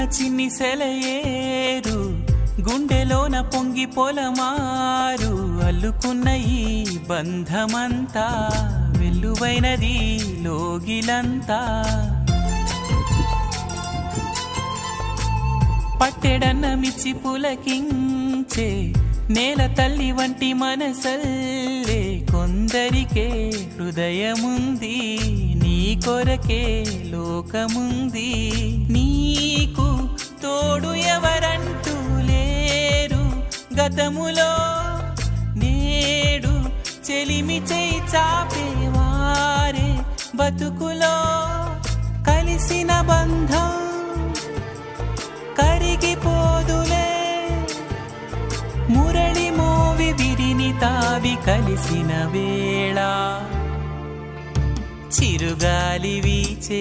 చిన్ని సెలయేరు గుండెలోన పొంగి పొలమారు అల్లుకున్న ఈ బంధమంతా వెల్లువైనది లోగిలంతా పట్టెడన్నమిచ్చి పులకించే నేల తల్లి వంటి మనసల్లే కొందరికే హృదయముంది నీ కొరకే లోకముంది నీకు తోడు ఎవరంటూ లేరు గతములో నేడు చెలిమి చేయి చాపేవారే బతుకులో కలిసిన బంధం కరిగిపోదులే మురళి మోవి విరిని తావి కలిసిన వేళ చిరుగాలి వీచె